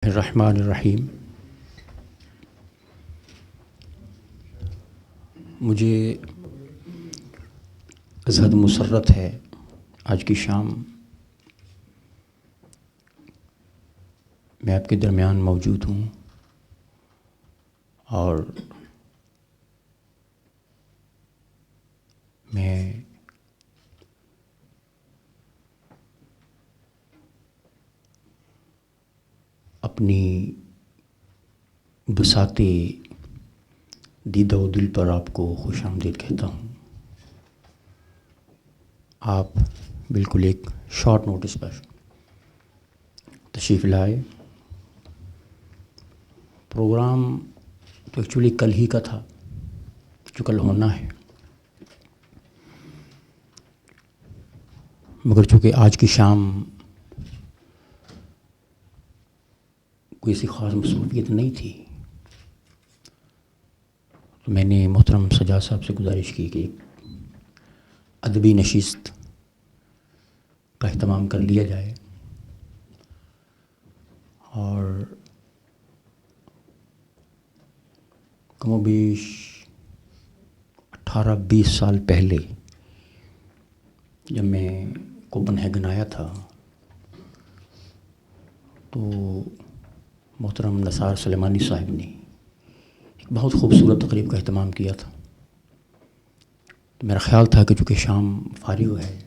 الرحمن الرحیم۔ مجھے از حد مسرت ہے آج کی شام میں آپ کے درمیان موجود ہوں اور میں اپنی بساط دیدہ و دل پر آپ کو خوش آمدید کہتا ہوں۔ آپ بالکل ایک شارٹ نوٹس پر تشریف لائے۔ پروگرام تو ایکچولی کل ہی کا تھا جو کل ہونا ہے، مگر چونکہ آج کی شام کوئی ایسی خاص مصروفیت نہیں تھی تو میں نے محترم سجاد صاحب سے گزارش کی کہ ادبی نشست کا اہتمام کر لیا جائے، اور کم و بیش 18-20 سال پہلے جب میں کوپن ہیگن آیا تھا تو محترم نثار سلیمانی صاحب نے ایک بہت خوبصورت تقریب کا اہتمام کیا تھا۔ تو میرا خیال تھا کہ چونکہ شام فارغ ہے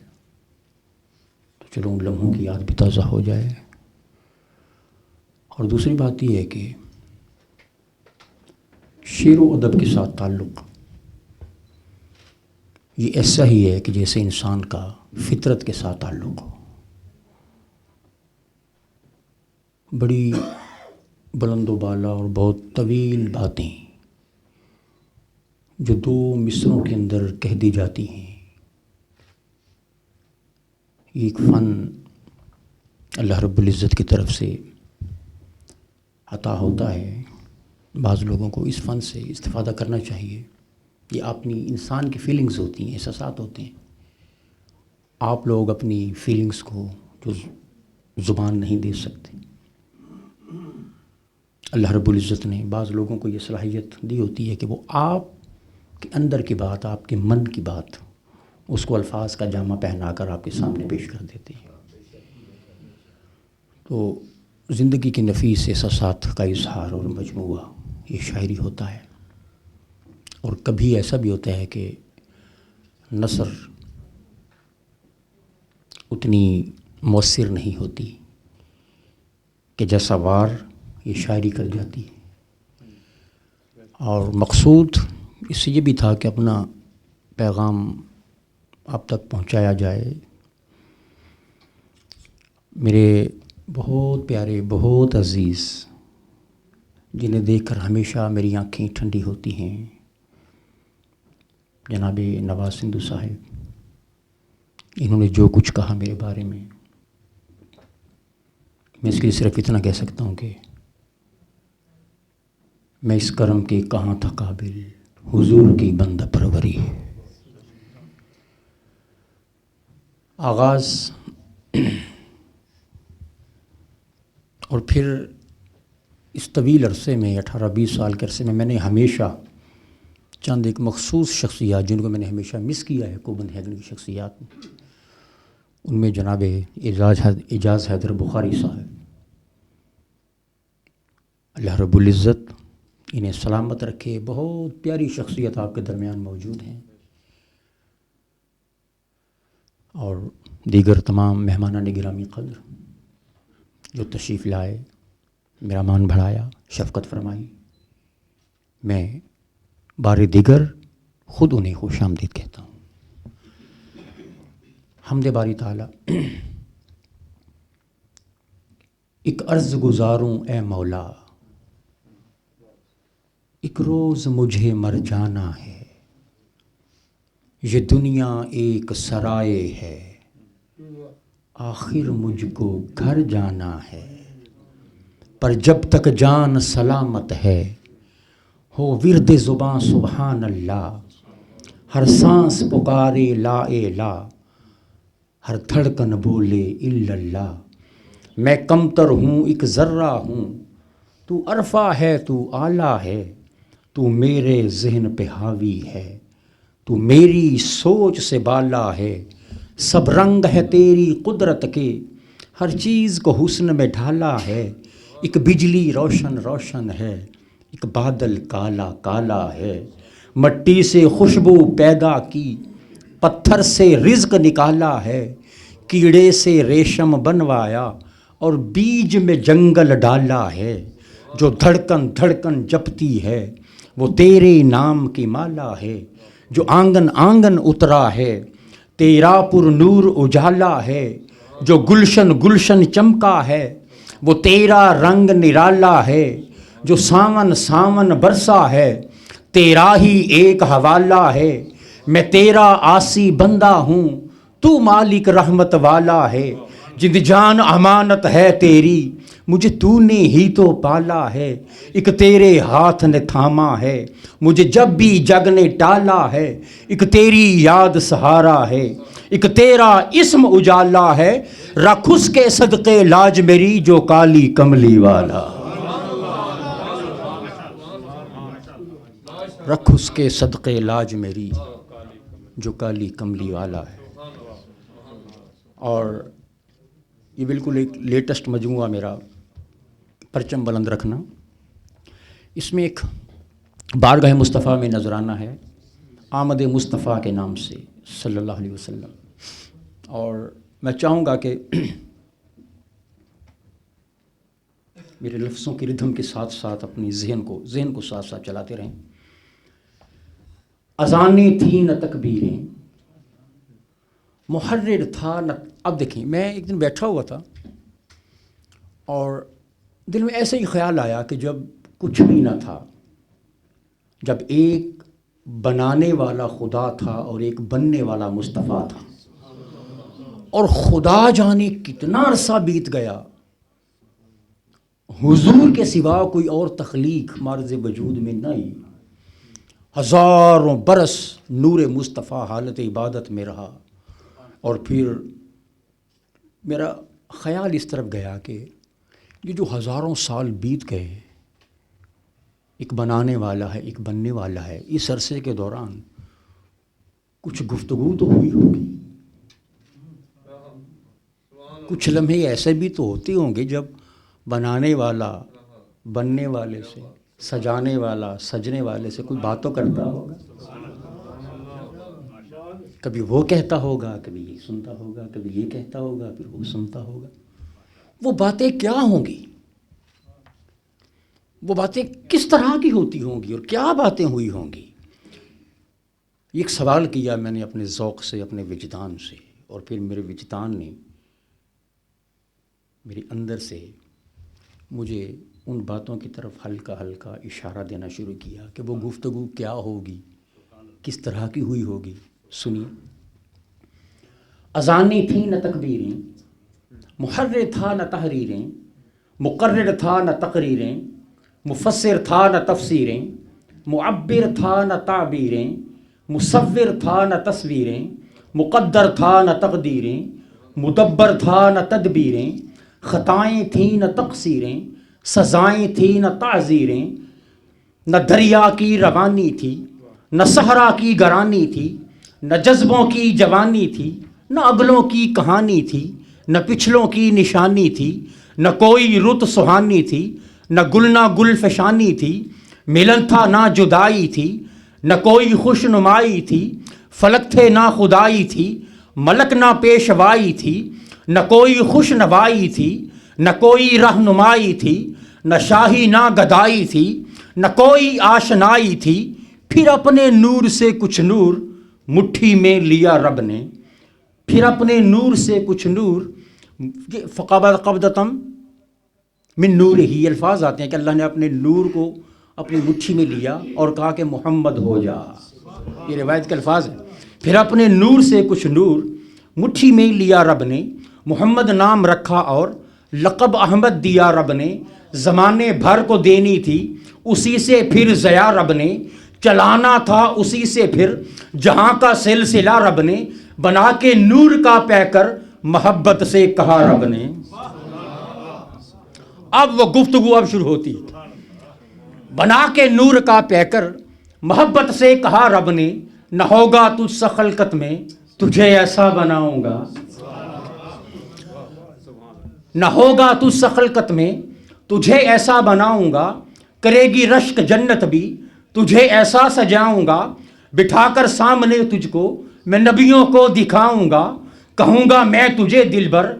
تو چلو ان لمحوں کی یاد بھی تازہ ہو جائے۔ اور دوسری بات یہ ہے کہ شعر و ادب کے ساتھ تعلق یہ ایسا ہی ہے کہ جیسے انسان کا فطرت کے ساتھ تعلق ہو۔ بڑی بلند و بالا اور بہت طویل باتیں جو دو مصروں کے اندر کہہ دی جاتی ہیں، یہ ایک فن اللہ رب العزت کی طرف سے عطا ہوتا ہے۔ بعض لوگوں کو اس فن سے استفادہ کرنا چاہیے۔ یہ اپنی انسان کی فیلنگز ہوتی ہیں، احساسات ہوتے ہیں۔ آپ لوگ اپنی فیلنگز کو جو زبان نہیں دے سکتے، اللہ رب العزت نے بعض لوگوں کو یہ صلاحیت دی ہوتی ہے کہ وہ آپ کے اندر کی بات، آپ کے من کی بات، اس کو الفاظ کا جامہ پہنا کر آپ کے سامنے پیش کر دیتے ہیں۔ تو زندگی کے نفیس احساسات کا اظہار اور مجموعہ یہ شاعری ہوتا ہے۔ اور کبھی ایسا بھی ہوتا ہے کہ نثر اتنی مؤثر نہیں ہوتی کہ جیسا وار یہ شاعری کر جاتی ہے۔ اور مقصود اس سے یہ بھی تھا کہ اپنا پیغام آپ تک پہنچایا جائے۔ میرے بہت پیارے، بہت عزیز، جنہیں دیکھ کر ہمیشہ میری آنکھیں ٹھنڈی ہوتی ہیں، جناب نواز سندھو صاحب، انہوں نے جو کچھ کہا میرے بارے میں اس کے لیے صرف اتنا کہہ سکتا ہوں کہ میں اس کرم کے کہاں تھا قابل، حضور کی بندہ پروری ہے۔ آغاز اور پھر اس طویل عرصے میں 18-20 سال کے عرصے میں نے ہمیشہ چند ایک مخصوص شخصیات جن کو میں نے ہمیشہ مس کیا ہے کوپن ہیگن کی شخصیات میں، ان میں جناب اعجاز حیدر بخاری صاحب، اللہ رب العزت انہیں سلامت رکھے۔ بہت پیاری شخصیت آپ کے درمیان موجود ہیں، اور دیگر تمام مہمانان گرامی قدر جو تشریف لائے، میرا مان بڑھایا، شفقت فرمائی، میں بار دیگر خود انہیں خوش آمدید کہتا ہوں۔ حمد باری تعالی۔ ایک عرض گزاروں اے مولا، ایک روز مجھے مر جانا ہے، یہ دنیا ایک سرائے ہے، آخر مجھ کو گھر جانا ہے، پر جب تک جان سلامت ہے، ہو ورد زباں سبحان اللہ، ہر سانس پکارے لا الہ، ہر دھڑکن بولے الا اللہ، میں کمتر ہوں ایک ذرہ ہوں، تو عرفہ ہے، تو اعلیٰ ہے، تو میرے ذہن پہ حاوی ہے، تو میری سوچ سے بالا ہے، سب رنگ ہے تیری قدرت کے، ہر چیز کو حسن میں ڈھالا ہے، ایک بجلی روشن روشن ہے، ایک بادل کالا کالا ہے، مٹی سے خوشبو پیدا کی، پتھر سے رزق نکالا ہے، کیڑے سے ریشم بنوایا اور بیج میں جنگل ڈالا ہے، جو دھڑکن دھڑکن جپتی ہے وہ تیرے نام کی مالا ہے، جو آنگن آنگن اترا ہے تیرا پر نور اجالا ہے، جو گلشن گلشن چمکا ہے وہ تیرا رنگ نرالا ہے، جو ساون ساون برسا ہے تیرا ہی ایک حوالہ ہے، میں تیرا عاصی بندہ ہوں تو مالک رحمت والا ہے، جند جان امانت ہے تیری مجھے تو نے ہی تو پالا ہے، ایک تیرے ہاتھ نے تھاما ہے مجھے جب بھی جگ نے ٹالا ہے، ایک تیری یاد سہارا ہے، ایک تیرا اسم اجالا ہے، رکھ اس کے صدقے لاج میری جو کالی کملی والا، رکھ اس کے صدقے لاج میری جو کالی کملی والا ہے۔ اور یہ بالکل ایک لیٹسٹ مجموعہ میرا پرچم بلند رکھنا، اس میں ایک بارگاہ مصطفیٰ میں نذرانہ ہے آمد مصطفیٰ کے نام سے صلی اللہ علیہ وسلم، اور میں چاہوں گا کہ میرے لفظوں کی ردھم کے ساتھ ساتھ اپنی ذہن کو ساتھ ساتھ چلاتے رہیں۔ اذانیں تھیں نہ تکبیریں، محرر تھا نہ، اب دیکھیں میں ایک دن بیٹھا ہوا تھا اور دل میں ایسے ہی خیال آیا کہ جب کچھ بھی نہ تھا، جب ایک بنانے والا خدا تھا اور ایک بننے والا مصطفیٰ تھا، اور خدا جانے کتنا عرصہ بیت گیا، حضور کے سوا کوئی اور تخلیق معرض وجود میں نہیں، ہزاروں برس نور مصطفیٰ حالت عبادت میں رہا، اور پھر میرا خیال اس طرف گیا کہ یہ جو ہزاروں سال بیت گئے، ایک بنانے والا ہے ایک بننے والا ہے، اس عرصے کے دوران کچھ گفتگو تو ہوئی ہوگی، کچھ لمحے ایسے بھی تو ہوتے ہوں گے جب بنانے والا بننے والے سے، سجانے والا سجنے والے سے کوئی بات تو کرتا ہوگا، کبھی وہ کہتا ہوگا کبھی یہ سنتا ہوگا، کبھی یہ کہتا ہوگا پھر وہ سنتا ہوگا، وہ باتیں کیا ہوں گی، وہ باتیں کس طرح کی ہوتی ہوں گی اور کیا باتیں ہوئی ہوں گی؟ ایک سوال کیا میں نے اپنے ذوق سے، اپنے وجدان سے، اور پھر میرے وجدان نے میرے اندر سے مجھے ان باتوں کی طرف ہلکا ہلکا اشارہ دینا شروع کیا کہ وہ گفتگو کیا ہوگی، کس طرح کی ہوئی ہوگی۔ سنیے، اذانیں تھیں نہ تکبیریں، محرر تھا نہ تحریریں، مقرر تھا نہ تقریریں، مفسر تھا نہ تفسیریں، معبر تھا نہ تعبیریں، مصور تھا نہ تصویریں، مقدر تھا نہ تقدیریں، مدبر تھا نہ تدبیریں، خطائیں تھیں نہ تقصیریں، سزائیں تھیں نہ تعزیریں، نہ دریا کی روانی تھی، نہ صحرا کی گرانی تھی، نہ جذبوں کی جوانی تھی، نہ اگلوں کی کہانی تھی، نہ پچھلوں کی نشانی تھی، نہ کوئی رت سہانی تھی، نہ گل نہ گل فشانی تھی، ملن تھا نہ جدائی تھی، نہ کوئی خوش نمائی تھی، فلک تھے نہ خدائی تھی، ملک نہ پیشوائی تھی، نہ کوئی خوش نوائی تھی، نہ کوئی رہنمائی تھی، نہ شاہی نہ گدائی تھی، نہ کوئی آشنائی تھی، پھر اپنے نور سے کچھ نور مٹھی میں لیا رب نے، پھر اپنے نور سے کچھ نور، فقبض قبضۃ من نور ہی، الفاظ آتے ہیں کہ اللہ نے اپنے نور کو اپنی مٹھی میں لیا اور کہا کہ محمد ہو جا، یہ روایت کے الفاظ ہیں۔ پھر اپنے نور سے کچھ نور مٹھی میں لیا رب نے، محمد نام رکھا اور لقب احمد دیا رب نے، زمانے بھر کو دینی تھی اسی سے پھر ضیا رب نے، چلانا تھا اسی سے پھر جہاں کا سلسلہ رب نے، بنا کے نور کا پیکر محبت سے کہا رب نے۔ اب وہ گفتگو اب شروع ہوتی، بنا کے نور کا پیکر محبت سے کہا رب نے نہ ہوگا تجھ سے خلقت میں تجھے ایسا بناؤں گا، نہ ہوگا تجھ سے خلقت میں تجھے ایسا بناؤں گا، کرے گی رشک جنت بھی تجھے ایسا سجاؤں گا، بٹھا کر سامنے تجھ کو میں نبیوں کو دکھاؤں گا، کہوں گا میں تجھے دل بھر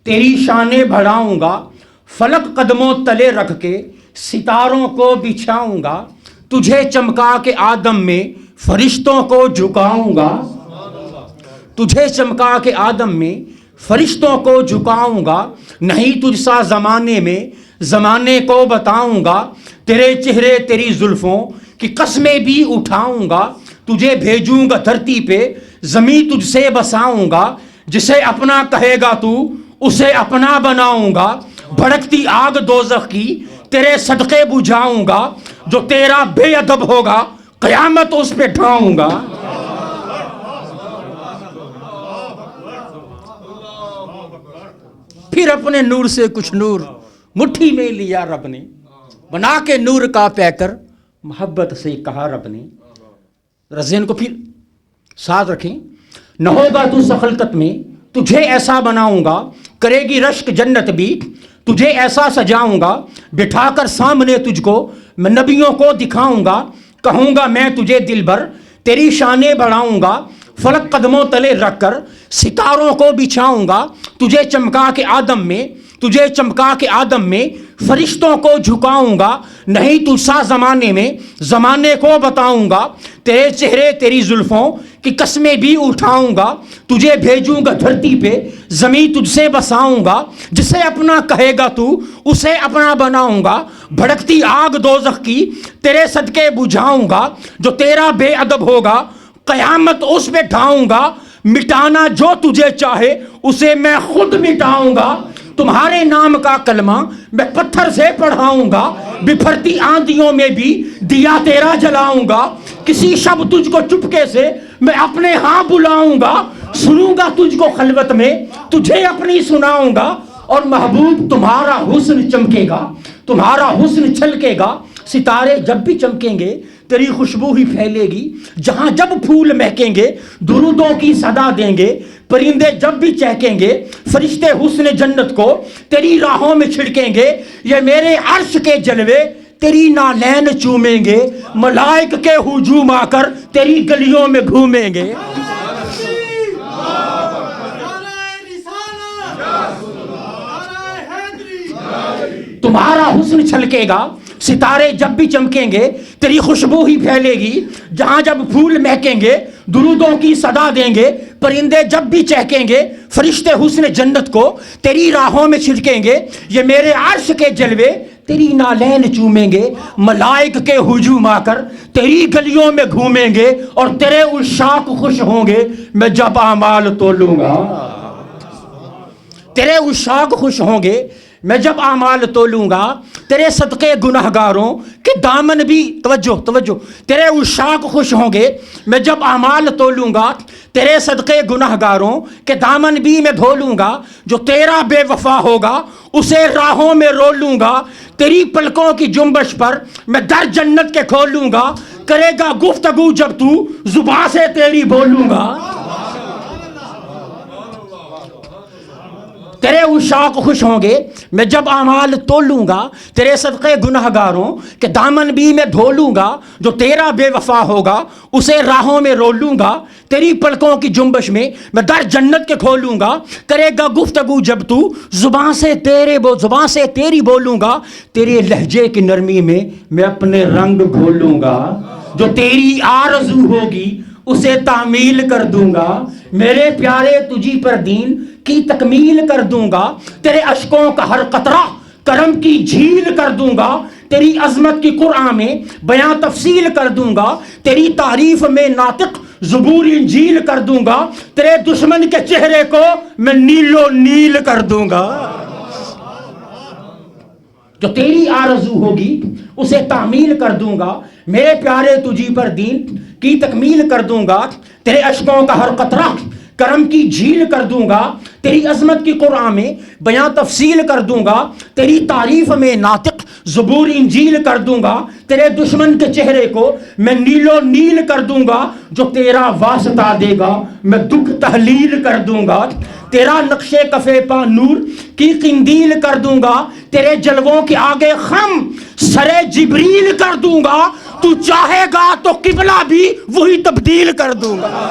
تیری شانیں بڑھاؤں گا، فلک قدموں تلے رکھ کے ستاروں کو بچھاؤں گا، تجھے چمکا کے آدم میں فرشتوں کو جھکاؤں گا، تجھے چمکا کے آدم میں فرشتوں کو جھکاؤں گا، نہیں تجھ سا زمانے میں زمانے کو بتاؤں گا، تیرے چہرے تیری زلفوں کی قسمیں بھی اٹھاؤں گا، تجھے بھیجوں گا دھرتی پہ زمین تجھ سے بساؤں گا، جسے اپنا کہے گا تو اسے اپنا بناؤں گا، بھڑکتی آگ دوزخ کی تیرے صدقے بجھاؤں گا، جو تیرا بے ادب ہوگا قیامت اس پہ ڈھاؤں گا۔ پھر اپنے نور سے کچھ نور مٹھی میں لیا رب نے، بنا کے نور کا پیکر محبت سے کہا رب نے۔ رضین کو پھر ساتھ رکھیں، نہ ہوگا تو خلقت میں تجھے ایسا بناؤں گا، کرے گی رشک جنت بھی تجھے ایسا سجاؤں گا، بٹھا کر سامنے تجھ کو میں نبیوں کو دکھاؤں گا، کہوں گا میں تجھے دل بھر تیری شانیں بڑھاؤں گا، فلک قدموں تلے رکھ کر ستاروں کو بچھاؤں گا، تجھے چمکا کے آدم میں تجھے چمکا کے آدم میں فرشتوں کو جھکاؤں گا، نہیں تجھ سا زمانے میں زمانے کو بتاؤں گا، تیرے چہرے تیری زلفوں کی قسمیں بھی اٹھاؤں گا، تجھے بھیجوں گا دھرتی پہ زمین تجھ سے بساؤں گا، جسے اپنا کہے گا تو اسے اپنا بناؤں گا، بھڑکتی آگ دوزخ کی تیرے صدقے بجھاؤں گا، جو تیرا بے ادب ہوگا قیامت اس پہ ڈھاؤں گا، مٹانا جو تجھے چاہے اسے میں خود مٹاؤں گا، تمہارے نام کا کلمہ میں پتھر سے پڑھاؤں گا، بپھرتی آندھیوں میں بھی دیا تیرا جلاؤں گا، کسی شب تجھ کو چپکے سے میں اپنے ہاں بلاؤں گا، سنوں گا تجھ کو خلوت میں تجھے اپنی سناؤں گا، اور محبوب تمہارا حسن چمکے گا، تمہارا حسن چھلکے گا، ستارے جب بھی چمکیں گے تیری خوشبو ہی پھیلے گی، جہاں جب پھول مہکیں گے درودوں کی صدا دیں گے، پرندے جب بھی چہکیں گے فرشتے حسن جنت کو تیری راہوں میں چھڑکیں گے، یہ میرے عرش کے جلوے تیری نالین چومیں گے، ملائک کے ہجوم آ کر تیری گلیوں میں گھومیں گے۔ تمہارا حسن چھلکے گا، ستارے جب بھی چمکیں گے تیری خوشبو ہی پھیلے گی، جہاں جب پھول مہکیں گے درودوں کی صدا دیں گے، پرندے جب بھی چہکیں گے فرشتے حسن جنت کو تیری راہوں میں چھڑکیں گے، یہ میرے عرش کے جلوے تیری نالین چومیں گے، ملائک کے ہجوم آ کر تیری گلیوں میں گھومیں گے، اور تیرے عشاق خوش ہوں گے میں جب اعمال تولوں گا، تیرے عشاق خوش ہوں گے میں جب اعمال تولوں گا، تیرے صدقے گناہگاروں کے دامن بھی توجہ تیرے عشاق خوش ہوں گے میں جب اعمال تولوں گا، تیرے صدقے گناہگاروں کے دامن بھی میں دھولوں گا، جو تیرا بے وفا ہوگا اسے راہوں میں رولوں گا، تیری پلکوں کی جنبش پر میں در جنت کے کھولوں گا، کرے گا گفتگو جب تو زبان سے تیری بولوں گا، تیرے عشاق خوش ہوں گے میں جب اعمال تولوں گا، تیرے صدقے گناہگاروں کے دامن بھی میں دھولوں گا، جو تیرا بے وفا ہوگا اسے راہوں میں رولوں گا، تیری پلکوں کی جنبش میں میں در جنت کے کھولوں گا، کرے گا گفتگو جب تو زبان سے تیری بولوں گا، تیرے لہجے کی نرمی میں میں اپنے رنگ گھولوں گا، جو تیری آرزو ہوگی اسے تعمیل کر دوں گا، میرے پیارے تجھی پر دین کی تکمیل کر دوں گا، تیرے اشکوں کا ہر قطرہ کرم کی جھیل کر دوں گا، تیری عظمت کی قرآن میں بیان تفصیل کر دوں گا، تیری تعریف میں ناطق زبور انجیل کر دوں گا، تیرے دشمن کے چہرے کو میں نیلو نیل کر دوں گا، جو تیری آرزو ہوگی اسے تعمیل کر دوں گا، میرے پیارے تجھی پر دین کی تکمیل کر دوں گا، تیرے اشکوں کا ہر قطرہ کرم کی جھیل کر دوں گا، تیری عظمت کی قرآن میں بیان تفصیل کر دوں گا، تیری تعریف میں ناطق زبور انجیل کر دوں گا، تیرے دشمن کے چہرے کو میں نیلو نیل کر دوں گا، جو تیرا واسطہ دے گا میں دکھ تحلیل کر دوں گا، تیرا نقش کفے پا نور کی قندیل کر دوں گا، تیرے جلووں کے آگے خم سرے جبریل کر دوں گا، تو چاہے گا تو قبلہ بھی وہی تبدیل کر دوں گا۔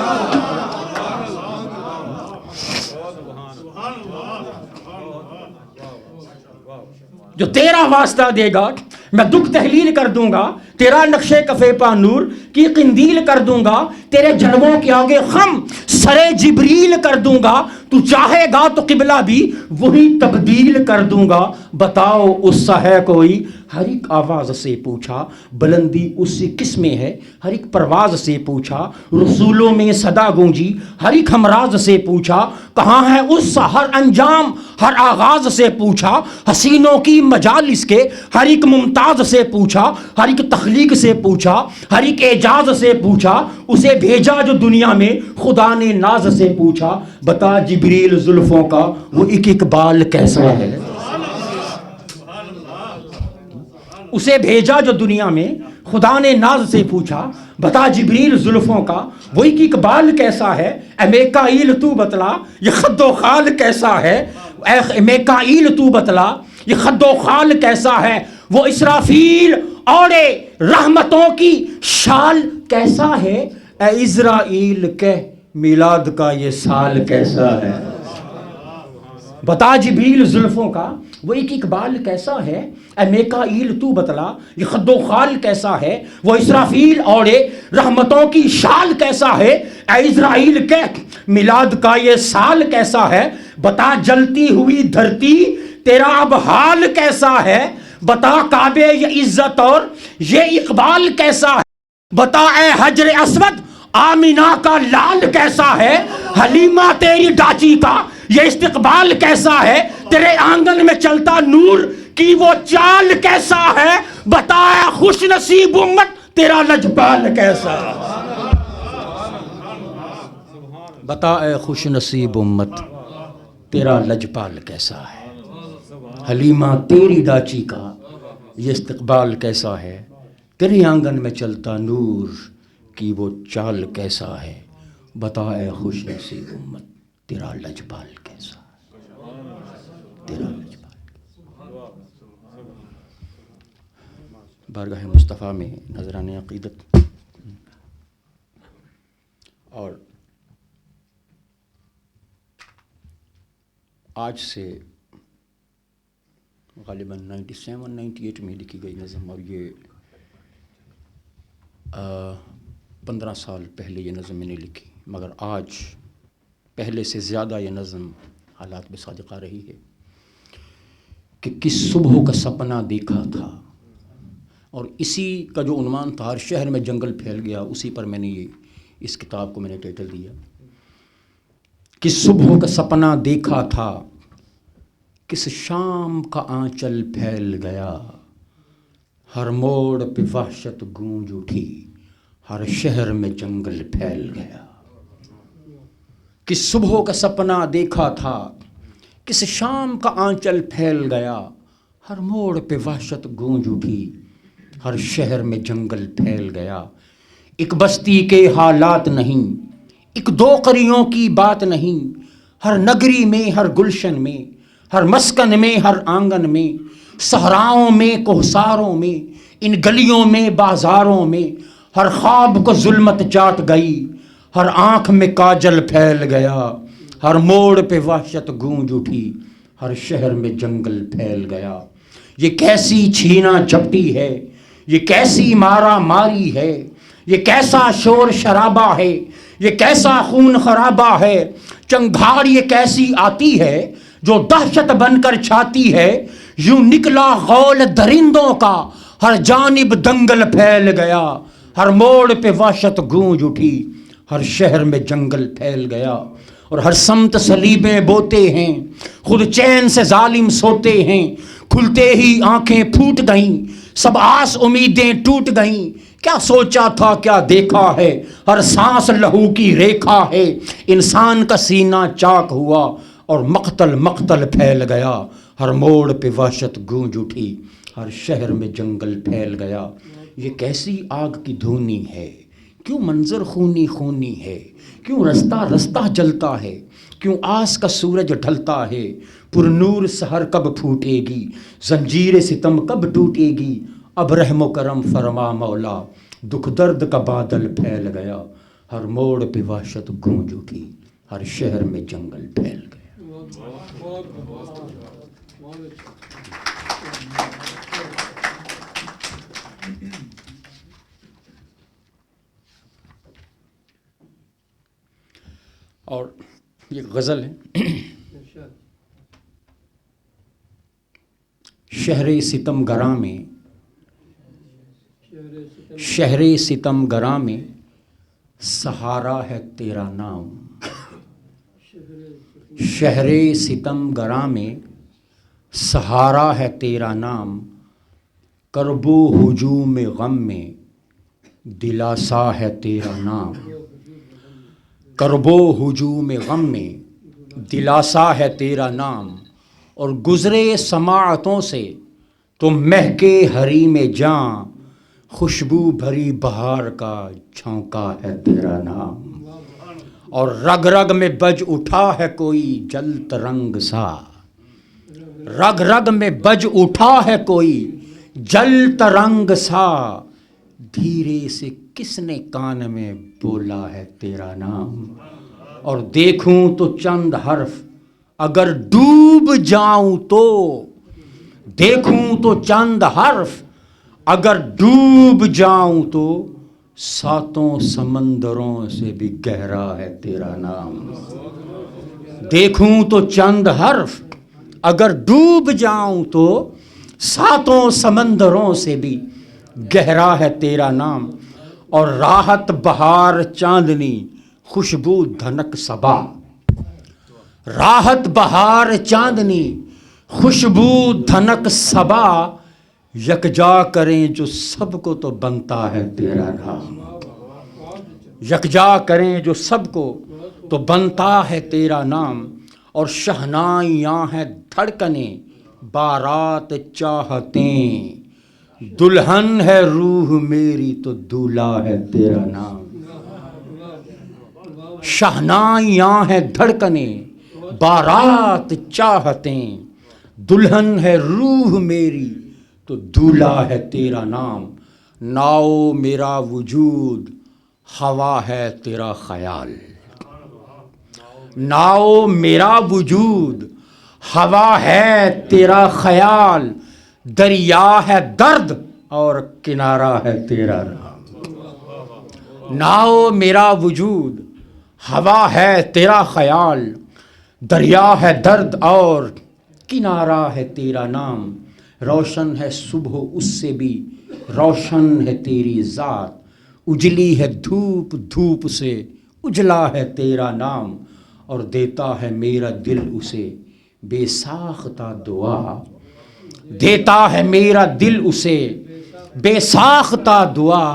جو تیرا واسطہ دے گا میں دکھ تحلیل کر دوں گا، تیرا نقش کفے پا نور کی قندیل کر دوں گا، تیرے جلووں کے آگے خم سرے جبریل کر دوں گا، تو چاہے گا تو قبلہ بھی وہی تبدیل کر دوں گا۔ بتاؤ اس سا ہے کوئی، ہر ایک آواز سے پوچھا، بلندی اس سے کس میں ہے، ہر ایک پرواز سے پوچھا، رسولوں میں صدا گونجی، ہر ایک ہمراز سے پوچھا، کہاں ہے اس سا ہر انجام ہر آغاز سے پوچھا، حسینوں کی مجالس کے ہر ایک ممتاز سے پوچھا، ہر ایک تخلیق سے پوچھا، ہر ایک اعجاز سے پوچھا، اسے بھیجا جو دنیا میں خدا نے ناز سے پوچھا، بتا جبریل زلفوں کا وہ ایک ایک بال کیسا ہے، اسے بھیجا جو دنیا میں خدا نے ناز سے پوچھا، بتا جبریل زلفوں کا وہ ایک ایک بال کیسا ہے، اے میکائیل تو بتلا یہ خد و خال کیسا ہے، اے میکائیل تو بتلا یہ خد و خال کیسا ہے، وہ اسرافیل اوڑے رحمتوں کی شال کیسا ہے، اے عزرائیل کہہ میلاد کا یہ سال کیسا ہے، بتا جبریل زلفوں کا وہ ایک ایک بال کیسا ہے، اے میکائیل تو بتلا یہ خد و خال کیسا ہے، وہ اسرافیل اوڑے رحمتوں کی شال کیسا ہے، اے عزرائیل کہہ میلاد کا یہ سال کیسا ہے، بتا جلتی ہوئی دھرتی تیرا اب حال کیسا ہے، بتا کعبے یہ عزت اور یہ اقبال کیسا ہے، بتا اے حجر اسود آمینہ کا لال کیسا ہے، حلیمہ تیری ڈاچی کا یہ استقبال کیسا ہے، تیرے آنگن میں چلتا نور کی وہ چال کیسا ہے، بتا اے خوش نصیب امت تیرا لجپال کیسا ہے، بتا اے خوش نصیب امت تیرا لجپال کیسا ہے، حلیمہ تیری ڈاچی کا یہ استقبال کیسا ہے، تیرے آنگن میں چلتا نور کی وہ چال کیسا ہے، بتا اے خوش نصیب امت تیرا لجپال کیسا ہے، تیرا لجپال کیسا۔ بارگاہ مصطفیٰ میں نذران عقیدت اور آج سے غالباً 97-98 میں لکھی گئی نظم، اور یہ 15 سال پہلے یہ نظم میں نے لکھی، مگر آج پہلے سے زیادہ یہ نظم حالات میں صادق آ رہی ہے کہ کس صبح کا سپنا دیکھا تھا، اور اسی کا جو عنوان تھا ہر شہر میں جنگل پھیل گیا، اسی پر میں نے اس کتاب کو میں نے ٹائٹل دیا، کس صبح کا سپنا دیکھا تھا، کس شام کا آنچل پھیل گیا، ہر موڑ پہ وحشت گونج اٹھی، ہر شہر میں جنگل پھیل گیا، کس صبح کا سپنا دیکھا تھا، کس شام کا آنچل پھیل گیا، ہر موڑ پہ وحشت گونج اٹھی، ہر شہر میں جنگل پھیل گیا، ایک بستی کے حالات نہیں، ایک دو قریوں کی بات نہیں، ہر نگری میں ہر گلشن میں ہر مسکن میں ہر آنگن میں، صحراؤں میں کوہساروں میں ان گلیوں میں بازاروں میں، ہر خواب کو ظلمت چاٹ گئی، ہر آنکھ میں کاجل پھیل گیا، ہر موڑ پہ وحشت گونج اٹھی، ہر شہر میں جنگل پھیل گیا، یہ کیسی چھینا جھپٹی ہے، یہ کیسی مارا ماری ہے، یہ کیسا شور شرابہ ہے، یہ کیسا خون خرابہ ہے، چنگھاڑ یہ کیسی آتی ہے جو دہشت بن کر چھاتی ہے، یوں نکلا غول درندوں کا، ہر جانب دنگل پھیل گیا، ہر موڑ پہ وحشت گونج اٹھی، ہر شہر میں جنگل پھیل گیا، اور ہر سمت صلیبیں بوتے ہیں، خود چین سے ظالم سوتے ہیں، کھلتے ہی آنکھیں پھوٹ گئیں، سب آس امیدیں ٹوٹ گئیں، کیا سوچا تھا کیا دیکھا ہے، ہر سانس لہو کی ریکھا ہے، انسان کا سینہ چاک ہوا اور مقتل مقتل پھیل گیا، ہر موڑ پہ وحشت گونج اٹھی، ہر شہر میں جنگل پھیل گیا. یہ کیسی آگ کی دھونی ہے, کیوں منظر خونی خونی ہے, کیوں رستہ رستہ جلتا ہے, کیوں آس کا سورج ڈھلتا ہے. پر نور سحر کب پھوٹے گی, زنجیر ستم کب ٹوٹے گی. اب رحم و کرم فرما مولا, دکھ درد کا بادل پھیل گیا. ہر موڑ پہ وحشت گونج اٹھی, ہر شہر میں جنگل پھیل گیا. اور یہ غزل ہے. شہر ستم گراں میں, شہر ستم گراں میں سہارا ہے تیرا نام. شہر ستم گراں میں سہارا ہے تیرا نام. کرب و ہجوم غم میں دلاسا ہے تیرا نام. کرب و ہجوم غم میں دلاسا ہے تیرا نام. اور گزرے سماعتوں سے تو مہکے حریم جاں, خوشبو بھری بہار کا جھونکا ہے تیرا نام. اور رگ رگ میں بج اٹھا ہے کوئی جل ترنگ سا, رگ رگ میں بج اٹھا ہے کوئی جل ترنگ سا. دھیرے سے کس نے کان میں بولا ہے تیرا نام. اور دیکھوں تو چند حرف اگر ڈوب جاؤں تو, دیکھوں تو چند حرف اگر ڈوب جاؤں تو, ساتوں سمندروں سے بھی گہرا ہے تیرا نام. دیکھوں تو چند حرف اگر ڈوب جاؤں تو, ساتوں سمندروں سے بھی گہرا ہے تیرا نام. اور راحت بہار چاندنی خوشبو دھنک صبا, راحت بہار چاندنی خوشبو دھنک صبا. یکجا کریں جو سب کو تو بنتا ہے تیرا نام. یکجا کریں جو سب کو تو بنتا ہے تیرا نام. اور شہنائیاں ہیں دھڑکنیں بارات چاہتیں, دلہن ہے روح میری تو دولہا ہے تیرا نام. شہنائیاں ہیں دھڑکنیں بارات چاہتیں, دلہن ہے روح میری تو دولہا ہے تیرا نام. ناؤ میرا وجود ہوا ہے تیرا خیال, ناؤ میرا وجود ہوا ہے تیرا خیال. دریا ہے درد اور کنارہ ہے تیرا نام. ناؤ میرا وجود ہوا ہے تیرا خیال, دریا ہے درد اور کنارہ ہے تیرا نام. روشن ہے صبح اس سے بھی روشن ہے تیری ذات, اجلی ہے دھوپ دھوپ سے اجلا ہے تیرا نام. اور دیتا ہے میرا دل اسے بے ساختہ دعا, دیتا ہے میرا دل اسے بے ساختہ دعا.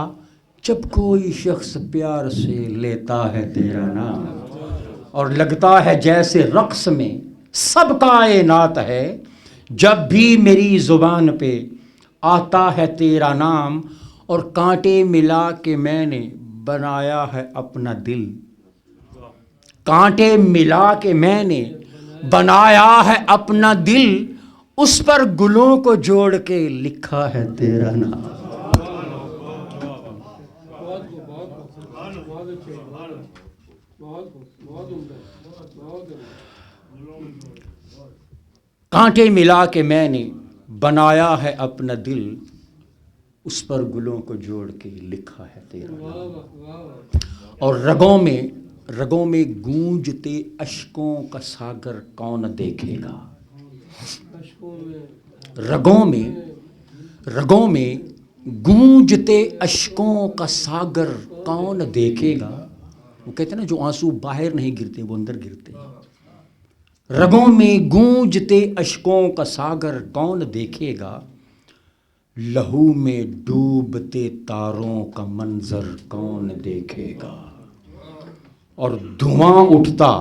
جب کوئی شخص پیار سے لیتا ہے تیرا نام, اور لگتا ہے جیسے رقص میں سب کائنات ہے. جب بھی میری زبان پہ آتا ہے تیرا نام, اور کانٹے ملا کے میں نے بنایا ہے اپنا دل, کانٹے ملا کے میں نے بنایا ہے اپنا دل. اس پر گلوں کو جوڑ کے لکھا ہے تیرا نام. کانٹے ملا کے میں نے بنایا ہے اپنا دل, اس پر گلوں کو جوڑ کے لکھا ہے تیرا نام. اور رگوں میں گونجتے اشکوں کا ساگر کون دیکھے گا, رگوں میں گونجتے اشکوں کا ساگر کون دیکھے گا. وہ کہتے ہیں نا جو آنسو باہر نہیں گرتے وہ اندر گرتے. رگوں میں گونجتے اشکوں کا ساگر کون دیکھے گا, لہو میں ڈوبتے تاروں کا منظر کون دیکھے گا. اور دھواں اٹھتا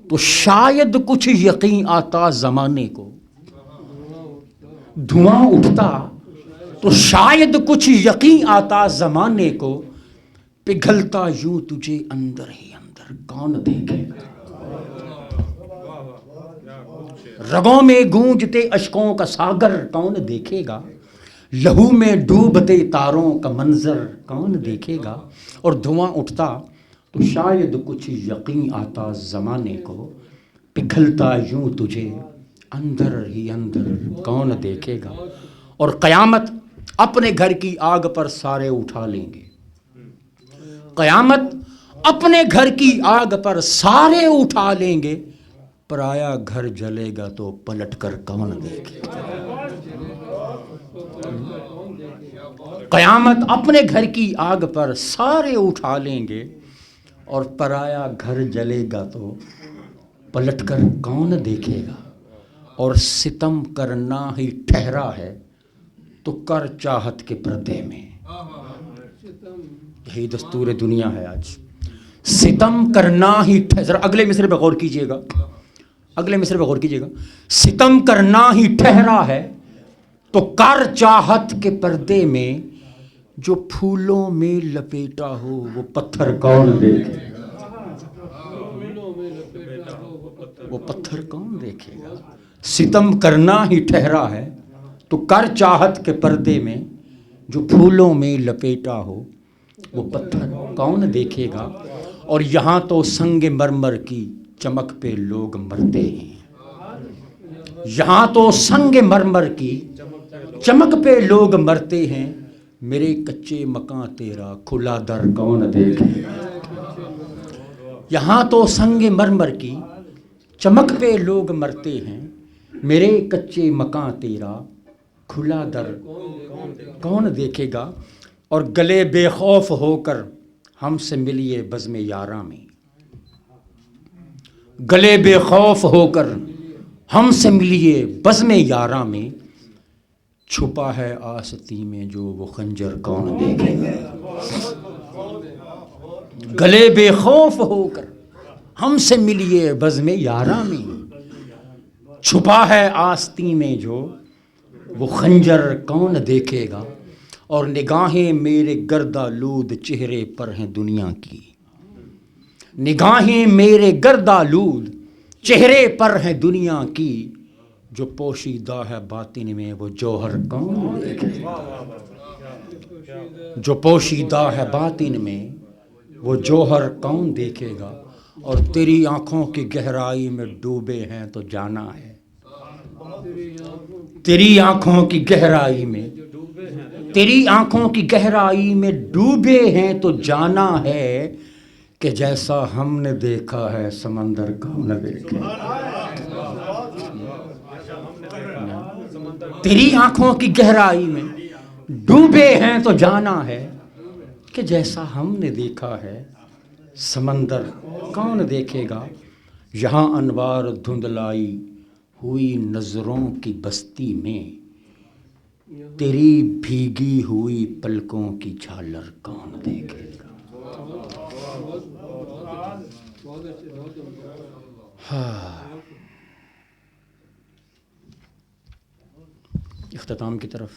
تو شاید کچھ یقین آتا زمانے کو, دھواں اٹھتا تو شاید کچھ یقین آتا زمانے کو، پگھلتا یوں تجھے اندر ہی اندر کون دیکھے گا؟ رگوں میں گونجتے اشکوں کا ساگر کون دیکھے گا؟ لہو میں ڈوبتے تاروں کا منظر کون دیکھے گا؟ اور دھواں اٹھتا تو شاید کچھ یقین آتا زمانے کو، پگھلتا یوں تجھے اندر ہی اندر کون دیکھے گا؟ اور قیامت اپنے گھر کی آگ پر سارے اٹھا لیں گے، قیامت اپنے گھر کی آگ پر سارے اٹھا لیں گے، پرایا گھر جلے گا تو پلٹ کر کون دیکھے گا؟ قیامت اپنے گھر کی آگ پر سارے اٹھا لیں گے، اور پرایا گھر جلے گا تو پلٹ کر کون دیکھے گا؟ اور ستم کرنا ہی ٹھہرا ہے تو کر چاہت کے پردے میں، یہی دستور دنیا ہے آج، ستم کرنا ہی ذرا اگلے مصرے پہ غور کیجئے گا، اگلے مصرے پہ غور کیجئے گا، ستم کرنا ہی ٹھہرا ہے تو کر چاہت کے پردے میں، جو پھولوں میں لپیٹا ہو وہ پتھر کون دیکھے گا؟ وہ پتھر کون دیکھے گا؟ ستم کرنا ہی ٹھہرا ہے تو کر چاہت کے پردے میں، جو پھولوں میں لپیٹا ہو وہ پتھر کون دیکھے گا؟ اور یہاں تو سنگ مرمر کی چمک پہ لوگ مرتے ہیں، یہاں تو سنگ مرمر کی چمک پہ لوگ مرتے ہیں، میرے کچے مکان تیرا کھلا در کون دیکھے گا؟ یہاں تو سنگ مرمر کی چمک پہ لوگ مرتے ہیں، میرے کچے مکان تیرا کھلا در کون دیکھے گا؟ اور گلے بے خوف ہو کر ہم سے ملیے بزم یاراں میں، گلے بے خوف ہو کر ہم سے ملیے بزم یاراں میں، چھپا ہے آستی میں جو وہ خنجر کون دیکھے گا؟ گلے بے خوف ہو کر ہم سے ملیے بزم یاراں میں، چھپا ہے آستی میں جو وہ خنجر کون دیکھے گا؟ اور نگاہیں میرے گردآلود چہرے پر ہیں دنیا کی، نگاہیں میرے گردآلود چہرے پر ہیں دنیا کی، جو پوشیدہ ہے باطن میں وہ جوہر کون دیکھے گا؟ جو پوشیدہ ہے باطن میں وہ جوہر کون دیکھے گا؟ اور تیری آنکھوں کی گہرائی میں ڈوبے ہیں تو جانا ہے، تیری آنکھوں کی گہرائی میں، تیری آنکھوں کی گہرائی میں ڈوبے ہیں تو جانا ہے، کہ جیسا ہم نے دیکھا ہے سمندر کون دیکھے گا؟ تیری آنکھوں کی گہرائی میں ڈوبے ہیں تو جانا ہے، کہ جیسا ہم نے دیکھا ہے سمندر کون دیکھے گا؟ یہاں انوار دھندلائی ہوئی نظروں کی بستی میں، تیری بھیگی ہوئی پلکوں کی جھالر کون دیکھے گا؟ اختتام کی طرف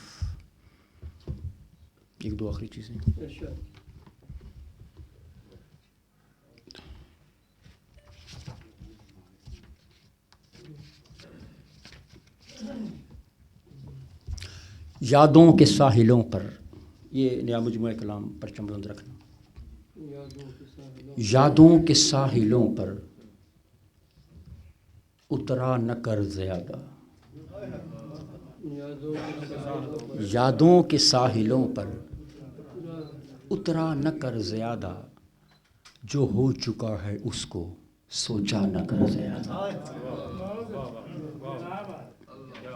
ایک دو آخری چیزیں، یادوں کے ساحلوں پر، یہ نیا مجموعہ کلام پرچم بلند رکھنا، یادوں کے ساحلوں پر اترا نہ کر زیادہ، یادوں کے ساحلوں پر اترا نہ کر زیادہ، جو ہو چکا ہے اس کو سوچا نہ کر زیادہ،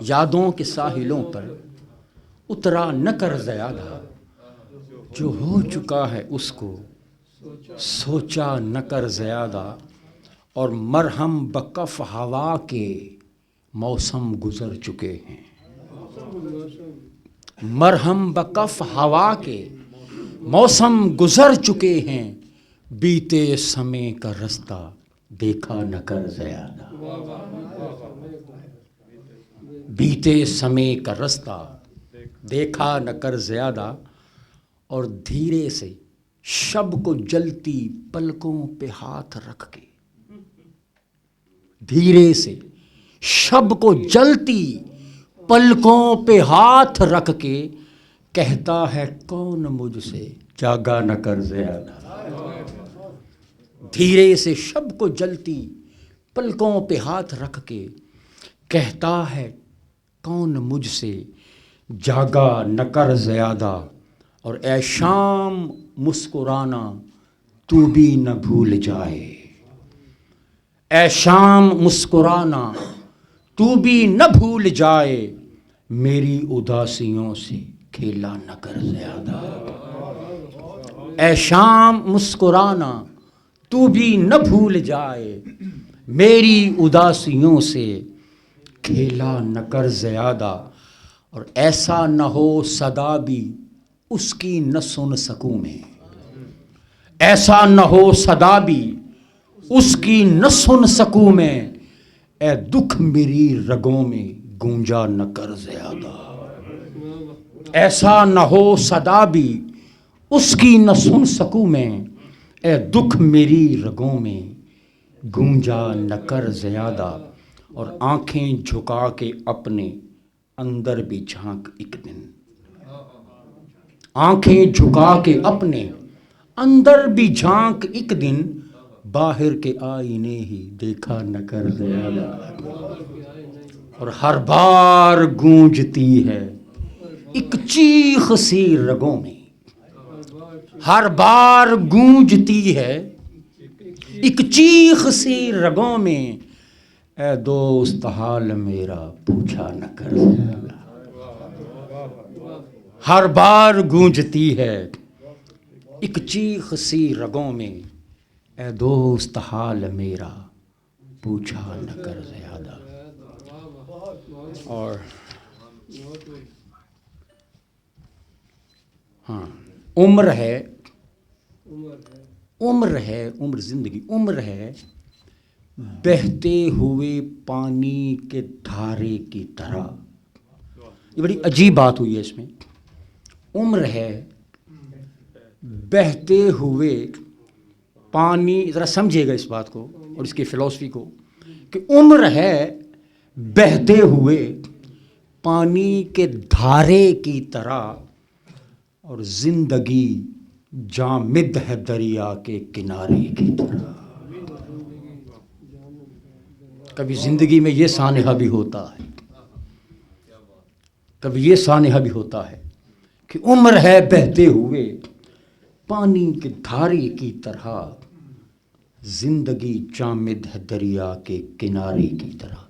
یادوں کے ساحلوں پر اترا نہ کر زیادہ، جو ہو چکا ہے اس کو سوچا نہ کر زیادہ، اور مرہم بکف ہوا کے موسم گزر چکے ہیں، مرہم بکف ہوا کے موسم گزر چکے ہیں، بیتے سمے کا رستہ دیکھا نہ کر زیادہ، بیتے سمے کا رستہ دیکھا نہ کر زیادہ، اور دھیرے سے شب کو جلتی پلکوں پہ ہاتھ رکھ کے، دھیرے سے شب کو جلتی پلکوں پہ ہاتھ رکھ کے کہتا ہے کون مجھ سے جاگا نہ کر زیادہ۔ دھیرے سے شب کو جلتی پلکوں پہ ہاتھ رکھ کے کہتا ہے کون مجھ سے جاگا نہ کر زیادہ، اور اے شام مسکرانا تو بھی نہ بھول جائے، اے شام مسکرانا تو بھی نہ بھول جائے، میری اداسیوں سے کھیلا نہ کر زیادہ۔ اے شام مسکرانا تو بھی نہ بھول جائے، میری اداسیوں سے کھیلا نہ کر زیادہ، اور ایسا نہ ہو صدا بھی اس کی نہ سن سکوں میں، ایسا نہ ہو صدا بھی اس کی نہ سن سکوں میں، اے دکھ میری رگوں میں گونجا نہ کر زیادہ۔ ایسا نہ ہو صدا بھی اس کی نہ سن سکوں میں، اے دکھ میری رگوں میں گونجا نہ کر زیادہ، اور آنکھیں جھکا کے اپنے اندر بھی جھانک ایک دن، آنکھیں جھکا کے اپنے اندر بھی جھانک ایک دن، باہر کے آئینے ہی دیکھا نہ کر زیادہ، اور ہر بار گونجتی ہے ایک چیخ سی رگوں میں، ہر بار گونجتی ہے ایک چیخ سی رگوں میں، اے دوست حال میرا پوچھا نہ کر زیادہ۔ ہر بار گونجتی ہے ایک چیخ سی رگوں میں، اے دوست حال میرا پوچھا نہ کر زیادہ۔ اور ہاں، عمر ہے، عمر ہے، عمر زندگی، عمر ہے بہتے ہوئے پانی کے دھارے کی طرح۔ یہ بڑی عجیب بات ہوئی ہے اس میں، عمر ہے بہتے ہوئے پانی، ذرا سمجھیے گا اس بات کو اور اس کی فلسفی کو، کہ عمر ہے بہتے ہوئے پانی کے دھارے کی طرح، اور زندگی جامد ہے دریا کے کنارے کی طرح۔ کبھی زندگی میں یہ سانحہ بھی ہوتا ہے، کبھی یہ سانحہ بھی ہوتا ہے کہ عمر ہے بہتے ہوئے پانی کے دھارے کی طرح، زندگی جامد ہے دریا کے کنارے کی طرح۔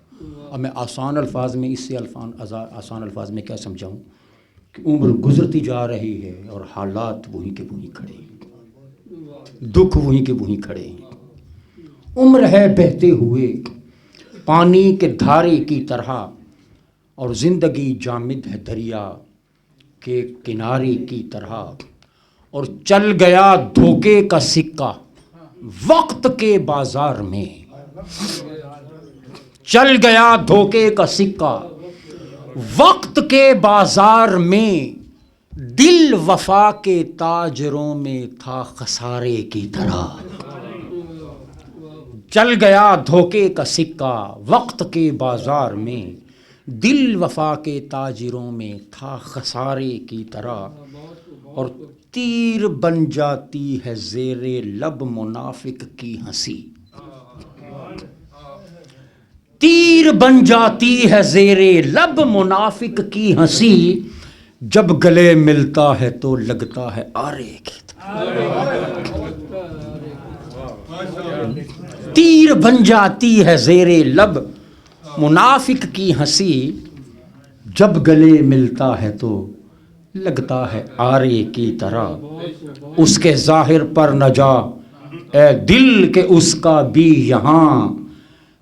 اب میں آسان الفاظ میں، اس سے آسان الفاظ میں کیا سمجھاؤں کہ عمر گزرتی جا رہی ہے اور حالات وہیں کے وہیں کھڑے ہیں، دکھ وہیں کے وہیں کھڑے ہیں۔ عمر ہے بہتے ہوئے پانی کے دھارے کی طرح، اور زندگی جامد ہے دریا کے کنارے کی طرح، اور چل گیا دھوکے کا سکہ وقت کے بازار میں، چل گیا دھوکے کا سکہ وقت کے بازار میں، دل وفا کے تاجروں میں تھا خسارے کی طرح۔ چل گیا دھوکے کا سکہ وقت کے بازار میں، دل وفا کے تاجروں میں تھا خسارے کی طرح، اور تیر بن جاتی ہے زیر لب منافق کی ہنسی، تیر بن جاتی ہے زیر لب منافق کی ہنسی، جب گلے ملتا ہے تو لگتا ہے آرے کی طرح۔ تیر بن جاتی ہے زیر لب منافق کی ہنسی، جب گلے ملتا ہے تو لگتا ہے آرے کی طرح، اس کے ظاہر پر نہ جا اے دل کہ اس کا بھی یہاں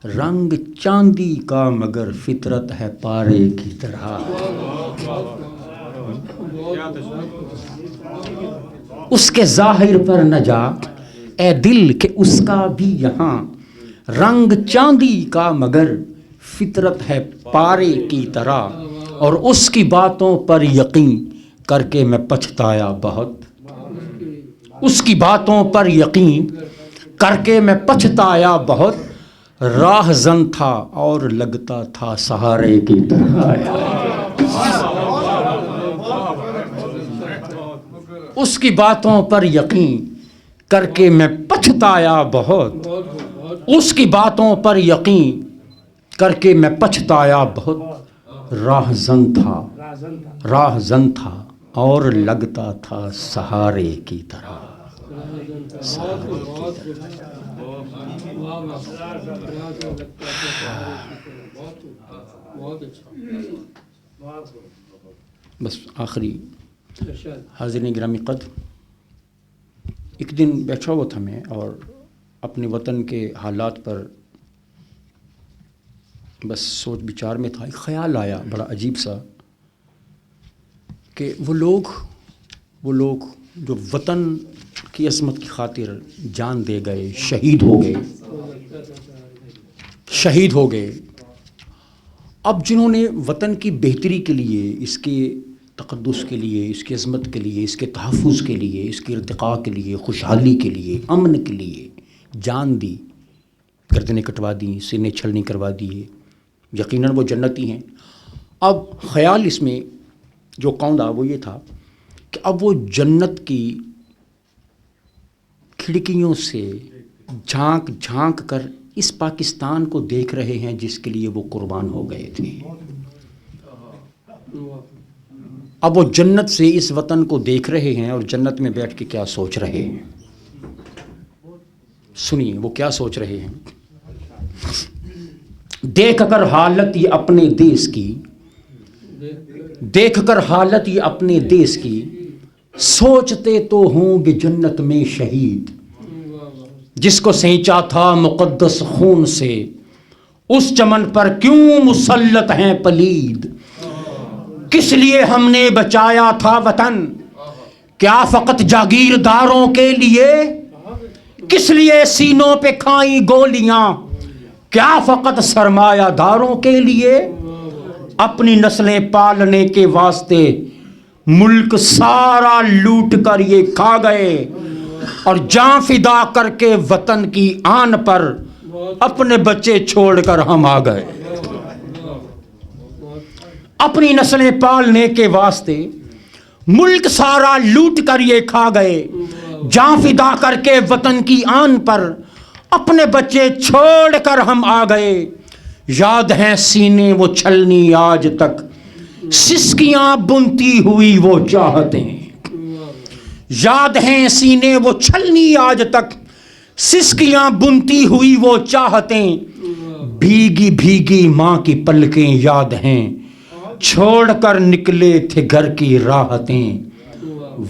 رنگ چاندی کا مگر فطرت ہے پارے کی طرح۔ اس کے ظاہر پر نہ جا اے دل کہ اس کا بھی یہاں رنگ چاندی کا مگر فطرت ہے پارے کی طرح، اور اس کی باتوں پر یقین کر کے میں پچھتایا بہت، اس کی باتوں پر یقین کر کے میں پچھتایا بہت، راہ زن تھا اور لگتا تھا سہارے کی طرح۔ اس کی باتوں پر یقین کر کے میں پچھتایا بہت، اس کی باتوں پر یقین کر کے میں پچھتایا بہت، راہ زن تھا اور لگتا تھا سہارے کی طرح۔ بس آخری حاضرین گرامی قدر، ایک دن بیٹھا ہوا تھا میں اور اپنے وطن کے حالات پر بس سوچ بچار میں تھا، ایک خیال آیا بڑا عجیب سا کہ وہ لوگ جو وطن کی عظمت کی خاطر جان دے گئے، شہید ہو گئے، اب جنہوں نے وطن کی بہتری کے لیے، اس کے تقدس کے لیے، اس کی عظمت کے لیے، اس کے تحفظ کے لیے، اس کی ارتقاء کے لیے، خوشحالی کے لیے، امن کے لیے جان دی، گردنیں کٹوا دیں، سینے چھلنی کروا دیے، یقیناً وہ جنتی ہیں۔ اب خیال اس میں جو کوندا وہ یہ تھا کہ اب وہ جنت کی کھڑکیوں سے جھانک جھانک کر اس پاکستان کو دیکھ رہے ہیں جس کے لیے وہ قربان ہو گئے تھے۔ اب وہ جنت سے اس وطن کو دیکھ رہے ہیں اور جنت میں بیٹھ کے کیا سوچ رہے ہیں، سنیے وہ کیا سوچ رہے ہیں۔ دیکھ کر حالت یہ اپنے دیس کی، سوچتے تو ہوں گے جنت میں شہید، جس کو سینچا تھا مقدس خون سے، اس چمن پر کیوں مسلط ہیں پلید۔ کس لیے ہم نے بچایا تھا وطن، کیا فقط جاگیرداروں کے لیے؟ کس لیے سینوں پہ کھائیں گولیاں، کیا فقط سرمایہ داروں کے لیے؟ اپنی نسلیں پالنے کے واسطے ملک سارا لوٹ کر یہ کھا گئے، اور جاں فدا کر کے وطن کی آن پر اپنے بچے چھوڑ کر ہم آ گئے۔ اپنی نسلیں پالنے کے واسطے ملک سارا لوٹ کر یہ کھا گئے، جاں فدا کر کے وطن کی آن پر اپنے بچے چھوڑ کر ہم آ گئے۔ یاد ہیں سینے وہ چھلنی آج تک، سسکیاں بنتی ہوئی وہ چاہتیں، یاد ہیں سینے وہ چھلنی آج تک، سسکیاں بنتی ہوئی وہ چاہتیں، بھیگی بھیگی ماں کی پلکیں یاد ہیں، چھوڑ کر نکلے تھے گھر کی راحتیں،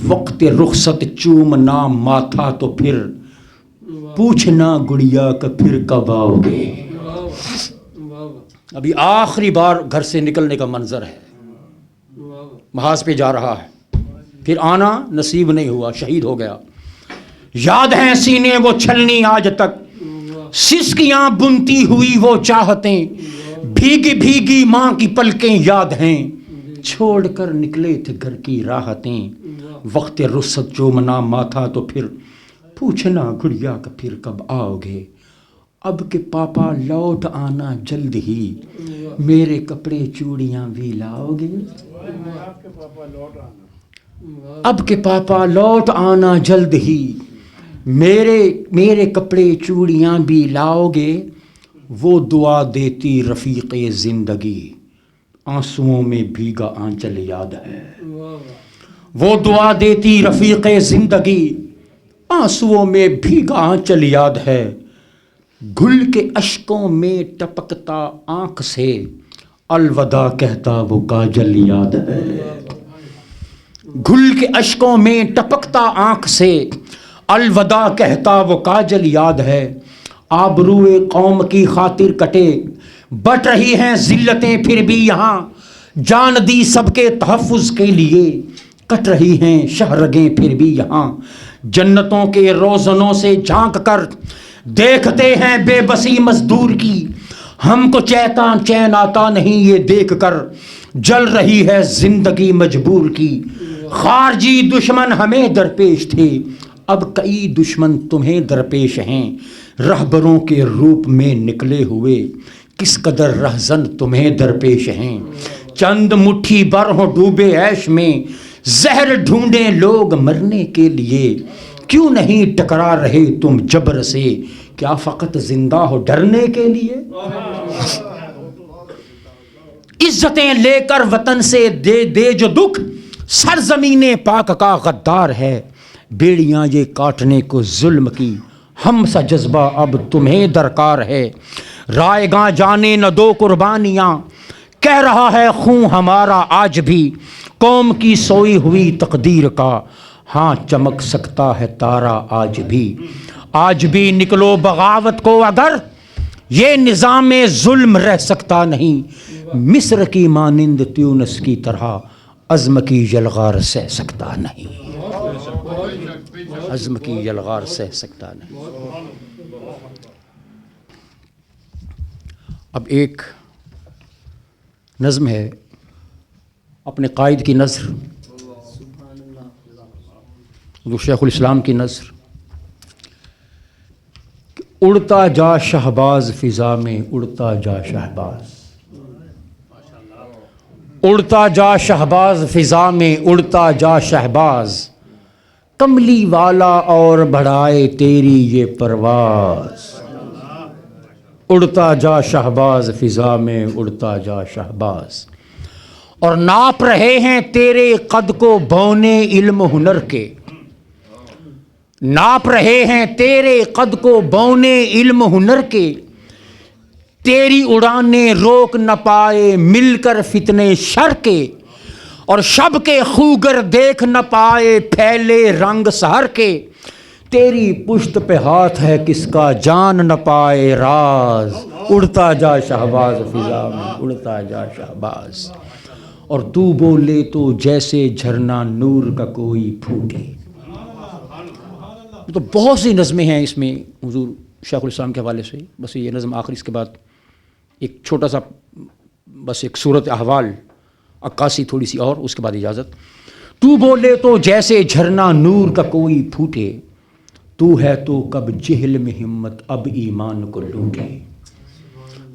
وقت رخصت چومنا ماتھا تو پھر پوچھنا گڑیا کہ پھر کب آؤ گے۔ ابھی آخری بار گھر سے نکلنے کا منظر ہے، محاذ پہ جا رہا ہے، پھر آنا نصیب نہیں ہوا، شہید ہو گیا۔ یاد ہیں سینے وہ چھلنی آج تک، سسکیاں بنتی ہوئی وہ چاہتیں، بھیگی بھیگی ماں کی پلکیں یاد ہیں، چھوڑ کر نکلے تھے گھر کی راحتیں، وقت رخصت چومنا ماتھا تو پھر پوچھنا گڑیا کہ پھر کب آؤ گے۔ اب کہ پاپا لوٹ آنا جلد ہی، میرے کپڑے چوڑیاں بھی لاؤ گے۔ اب کہ پاپا لوٹ آنا جلد ہی، میرے کپڑے چوڑیاں بھی لاؤ گے۔ وہ دعا دیتی رفیق زندگی، آنسوؤں میں بھیگا آنچل یاد ہے۔ وہ دعا دیتی رفیق زندگی، آنسوؤں میں بھیگا آنچل یاد ہے۔ گل کے اشکوں میں ٹپکتا آنکھ سے، الوداع کہتا وہ کاجل یاد ہے۔ گل کے اشکوں میں ٹپکتا آنکھ سے، الوداع کہتا وہ کاجل یاد ہے۔ آبروئے قوم کی خاطر کٹے، بٹ رہی ہیں ذلتیں پھر بھی یہاں، جان دی سب کے تحفظ کے لیے، کٹ رہی ہیں شہرگیں پھر بھی یہاں۔ جنتوں کے روزنوں سے جھانک کر دیکھتے ہیں بے بسی مزدور کی، ہم کو چین آتا نہیں یہ دیکھ کر جل رہی ہے زندگی مجبور کی. خارجی دشمن ہمیں درپیش تھے اب کئی دشمن تمہیں درپیش ہیں. رہبروں کے روپ میں نکلے ہوئے کس قدر رہزن تمہیں درپیش ہیں. چند مٹھی بر ہوں ڈوبے عیش میں زہر ڈھونڈیں لوگ مرنے کے لیے. کیوں نہیں ٹکرا رہے تم جبر سے کیا فقط زندہ ہو ڈرنے کے لیے. عزتیں لے کر وطن سے دے جو دکھ سرزمین پاک کا غدار ہے. بیڑیاں یہ کاٹنے کو ظلم کی ہم سا جذبہ اب تمہیں درکار ہے. رائے گاں جانے نہ دو قربانیاں کہہ رہا ہے خون ہمارا آج بھی. قوم کی سوئی ہوئی تقدیر کا ہاں چمک سکتا ہے تارا آج بھی. آج بھی نکلو بغاوت کو اگر یہ نظام ظلم رہ سکتا نہیں. مصر کی مانند تیونس کی طرح عزم کی یلغار سہ سکتا نہیں. عزم کی یلغار سہ سکتا نہیں. اب ایک نظم ہے اپنے قائد کی نثر جو شیخ الاسلام کی نثر. اڑتا جا شہباز فضا میں اڑتا جا شہباز. اڑتا جا شہباز فضا میں اڑتا جا شہباز. کملی والا اور بڑھائے تیری یہ پرواز. اڑتا جا شہباز فضا میں اڑتا جا شہباز. اور ناپ رہے ہیں تیرے قد کو بونے علم ہنر کے. ناپ رہے ہیں تیرے قد کو بونے علم ہنر کے. تیری اڑانے روک نہ پائے مل کر فتنے شر کے. اور شب کے خوگر دیکھ نہ پائے پھیلے رنگ سحر کے. تیری پشت پہ ہاتھ ہے کس کا جان نہ پائے راز. اڑتا جا شہباز فضا میں اڑتا جا شہباز. اور تو بولے تو جیسے جھرنا نور کا کوئی پھوٹے. تو بہت سی نظمیں ہیں اس میں حضور شیخ الاسلام کے حوالے سے. بس یہ نظم آخری اس کے بعد ایک چھوٹا سا بس ایک صورت احوال عکاسی تھوڑی سی اور اس کے بعد اجازت. تو بولے تو جیسے جھرنا نور کا کوئی پھوٹے. تو ہے تو کب جہل میں ہمت اب ایمان کو لوٹے.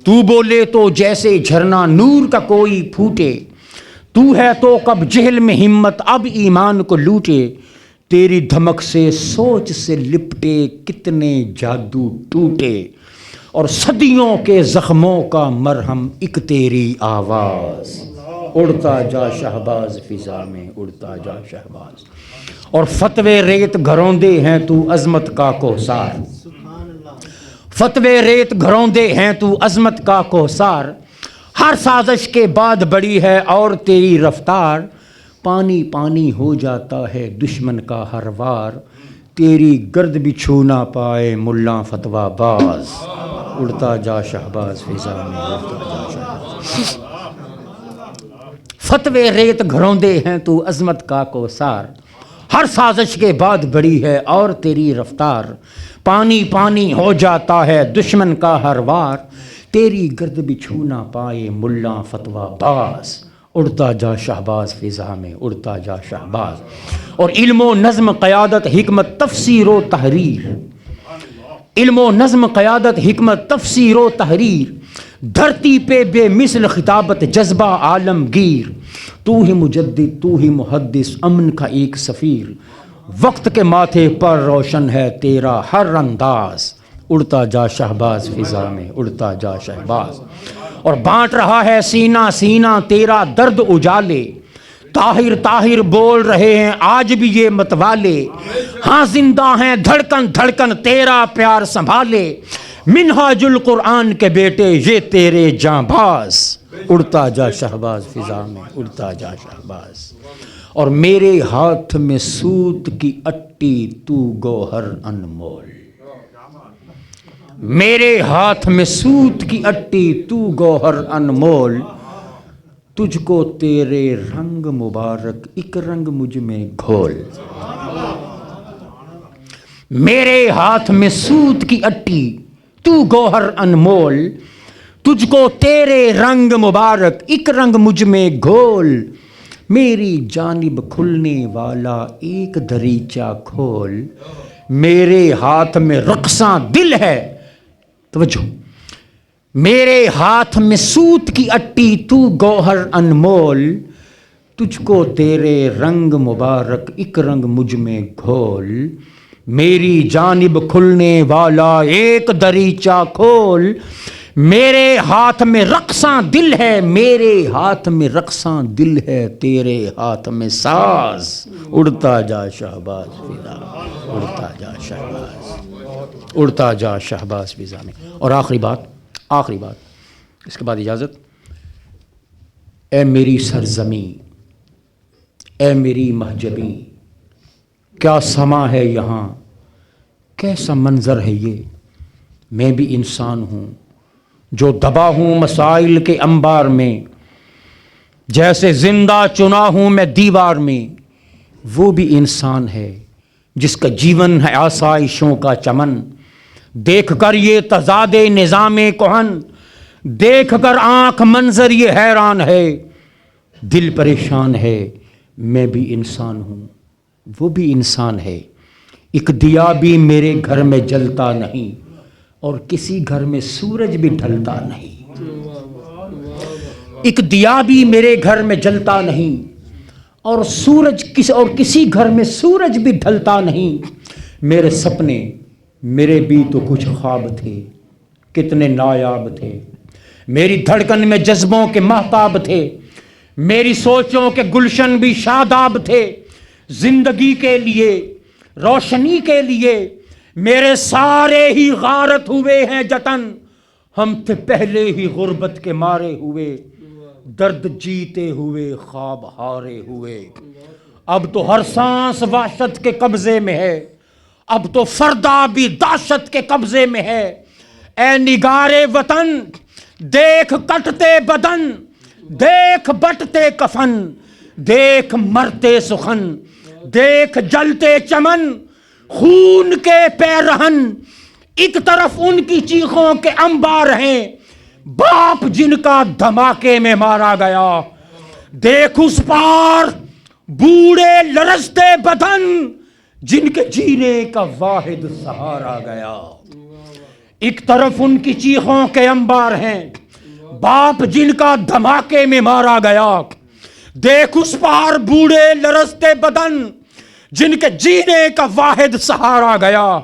تو بولے تو جیسے جھرنا نور کا کوئی پھوٹے. تو ہے تو کب جہل میں ہمت اب ایمان کو لوٹے. تیری دھمک سے سوچ سے لپٹے کتنے جادو ٹوٹے. اور صدیوں کے زخموں کا مرہم ایک تیری آواز. اڑتا جا شہباز فضا میں اڑتا جا شہباز. اور فتوے ریت گھروندے ہیں تو عظمت کا کوثار. فتوے ریت گھروندے ہیں تو عظمت کا کوثار. ہر سازش کے بعد بڑی ہے اور تیری رفتار. پانی پانی ہو جاتا ہے دشمن کا ہر وار. تیری گرد بھی چھو نہ پائے ملا فتویٰ باز. اڑتا جا شہباز فضا میں اڑتا جا شہباز. فتوے ریت گھروندے ہیں تو عظمت کا کوثار. ہر سازش کے بعد بڑی ہے اور تیری رفتار. پانی پانی ہو جاتا ہے دشمن کا ہر وار. تیری گرد بھی چھو نہ پائے ملا فتویٰ باز. اڑتا جا شہباز فضا میں اڑتا جا شہباز. اور علم و نظم قیادت حکمت تفسیر و تحریر. علم و نظم قیادت حکمت تفسیر و تحریر. دھرتی پہ بے مثل خطابت جذبہ عالمگیر. تو ہی مجدد تو ہی محدث امن کا ایک سفیر. وقت کے ماتھے پر روشن ہے تیرا ہر انداز. اڑتا جا شہباز فضا میں اڑتا جا شہباز. اور بانٹ رہا ہے سینہ سینہ تیرا درد اجالے. طاہر طاہر بول رہے ہیں آج بھی یہ متوالے. ہاں زندہ ہیں دھڑکن دھڑکن تیرا پیار سنبھالے. منہاج القرآن کے بیٹے یہ تیرے جاں باز. اڑتا جا شہباز فضا میں اڑتا جا شہباز. اور میرے ہاتھ میں سوت کی اٹی تو گوہر انمول. میرے ہاتھ میں سوت کی اٹی تو گوہر انمول. تجھ کو تیرے رنگ مبارک ایک رنگ مجھ میں گھول. میرے ہاتھ میں سوت کی اٹی تو گوہر انمول. تجھ کو تیرے رنگ مبارک ایک رنگ مجھ میں گھول، میری جانب کھلنے والا ایک دریچہ کھول، میرے ہاتھ میں رقصاں دل ہے، توجہ، میرے ہاتھ میں سوت کی اٹی تو گوہر انمول، تجھ کو تیرے رنگ مبارک ایک رنگ مجھ میں گھول، میری جانب کھلنے والا ایک دریچہ کھول، میرے ہاتھ میں رقصاں دل ہے، میرے ہاتھ میں رقصاں دل ہے، تیرے ہاتھ میں ساز، اڑتا جا شہباز فضا، اڑتا جا شہباز، اڑتا جا شہباز فضا میں۔ اور آخری بات اس کے بعد اجازت، اے میری سرزمیں، اے میری مہجبی، کیا سما ہے یہاں، کیسا منظر ہے یہ، میں بھی انسان ہوں جو دبا ہوں مسائل کے انبار میں، جیسے زندہ چنا ہوں میں دیوار میں، وہ بھی انسان ہے جس کا جیون ہے آسائشوں کا چمن، دیکھ کر یہ تضاد نظام کہن، دیکھ کر آنکھ منظر یہ حیران ہے، دل پریشان ہے، میں بھی انسان ہوں وہ بھی انسان ہے، ایک دیا بھی میرے گھر میں جلتا نہیں اور کسی گھر میں سورج بھی ڈھلتا نہیں، ایک دیا بھی میرے گھر میں جلتا نہیں اور کسی گھر میں سورج بھی ڈھلتا نہیں، میرے سپنے میرے بھی تو کچھ خواب تھے، کتنے نایاب تھے، میری دھڑکن میں جذبوں کے مہتاب تھے، میری سوچوں کے گلشن بھی شاداب تھے، زندگی کے لیے روشنی کے لیے میرے سارے ہی غارت ہوئے ہیں جتن، ہم تھے پہلے ہی غربت کے مارے ہوئے، درد جیتے ہوئے خواب ہارے ہوئے، اب تو ہر سانس وحشت کے قبضے میں ہے، اب تو فردا بھی دہشت کے قبضے میں ہے، اے نگارے وطن دیکھ کٹتے بدن، دیکھ بٹتے کفن، دیکھ مرتے سخن، دیکھ جلتے چمن، خون کے پیرہن، ایک طرف ان کی چیخوں کے انبار ہیں، باپ جن کا دھماکے میں مارا گیا، دیکھ اس پار بوڑھے لرزتے بدن، جن کے جینے کا واحد سہارا گیا، ایک طرف ان کی چیخوں کے انبار ہیں، باپ جن کا دھماکے میں مارا گیا، دیکھ اس پار بوڑھے لرزتے بدن، جن کے جینے کا واحد سہارا گیا،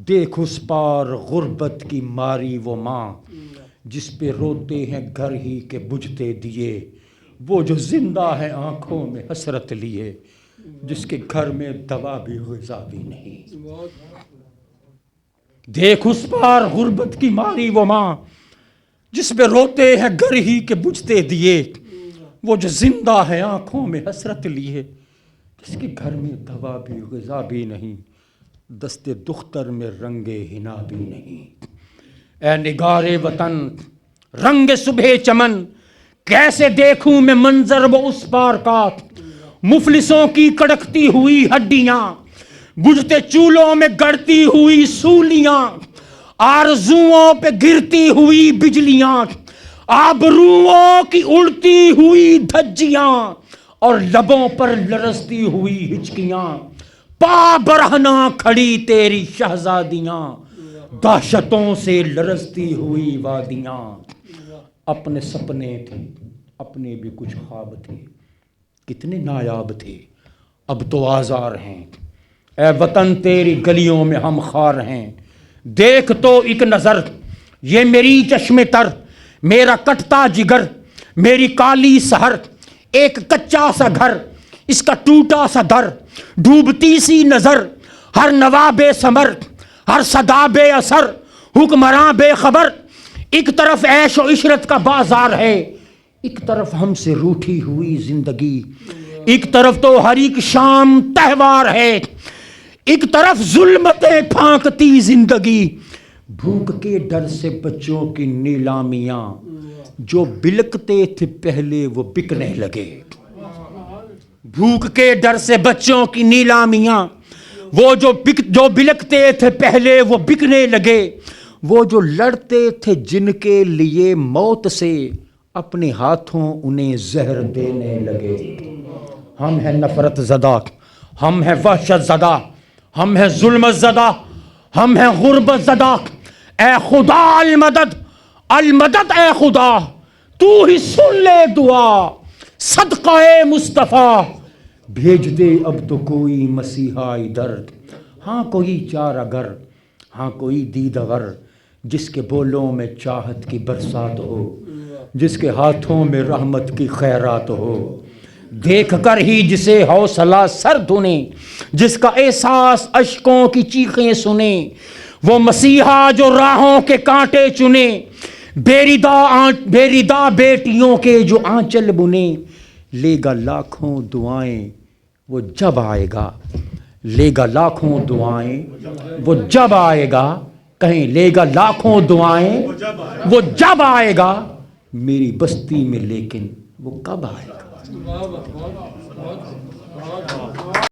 دیکھ اس پار غربت کی ماری وہ ماں، جس پہ روتے ہیں گھر ہی کے بجھتے دیے، وہ جو زندہ ہے آنکھوں میں حسرت لیے، جس کے گھر میں دوا بھی غذا بھی نہیں، دیکھ اس پار غربت کی ماری وہ ماں، جس پہ روتے ہیں گھر ہی کے بجھتے دیے، وہ جو زندہ ہے آنکھوں میں حسرت لیے، جس کے گھر میں دوا بھی غذا بھی نہیں، دست دختر میں رنگ حنا بھی نہیں، اے نگارے وطن رنگ صبح چمن، کیسے دیکھوں میں منظر وہ اس پار کا، مفلسوں کی کڑکتی ہوئی ہڈیاں، بجھتے چولہوں میں گڑتی ہوئی سولیاں، آرزوؤں پہ گرتی ہوئی بجلیاں، آبروؤں کی اڑتی ہوئی دھجیاں، اور لبوں پر لرزتی ہوئی ہچکیاں، پا برہنہ کھڑی تیری شہزادیاں، دہشتوں سے لرزتی ہوئی وادیاں، اپنے سپنے تھے اپنے بھی کچھ خواب تھے، کتنے نایاب تھے اب تو آزار ہیں، اے وطن تیری گلیوں میں ہم خار ہیں، دیکھ تو ایک نظر یہ میری چشم تر، میرا کٹتا جگر، میری کالی سحر، ایک کچا سا گھر، اس کا ٹوٹا سا در، ڈوبتی سی نظر، ہر نوا بے ثمر، ہر صدا بے اثر، حکمراں بے خبر، ایک طرف عیش و عشرت کا بازار ہے، ایک طرف ہم سے روٹھی ہوئی زندگی، ایک طرف تو ہر ایک شام تہوار ہے، ایک طرف ظلمتیں پھانکتی زندگی، بھوک کے ڈر سے بچوں کی نیلامیاں، جو بلکتے تھے پہلے وہ بکنے لگے، بھوک کے ڈر سے بچوں کی نیلامیاں، وہ جو بلکتے تھے پہلے وہ بکنے لگے، وہ جو لڑتے تھے جن کے لیے موت سے، اپنے ہاتھوں انہیں زہر دینے لگے۔ ہم ہیں نفرت زدہ، ہم ہیں وحشت زدہ، ہم ہیں ظلم زدہ، ہم ہیں غربت زدہ۔ اے خدا المدد، المدد اے خدا، تو ہی سن لے دعا، صدقہ مصطفیٰ بھیج دے اب تو کوئی مسیحائی درد۔ ہاں کوئی چارہ گر، ہاں کوئی دیدہ ور، جس کے بولوں میں چاہت کی برسات ہو، جس کے ہاتھوں میں رحمت کی خیرات ہو، دیکھ کر ہی جسے حوصلہ سر دھنے، جس کا احساس اشکوں کی چیخیں سنے، وہ مسیحا جو راہوں کے کانٹے چنے، بیریدا بیٹیوں کے جو آنچل بنے، لے گا لاکھوں دعائیں وہ جب آئے گا، لے گا لاکھوں دعائیں وہ جب آئے گا، کہیں لے گا لاکھوں دعائیں وہ جب آئے گا، میری بستی میں لیکن وہ کب آئے گا؟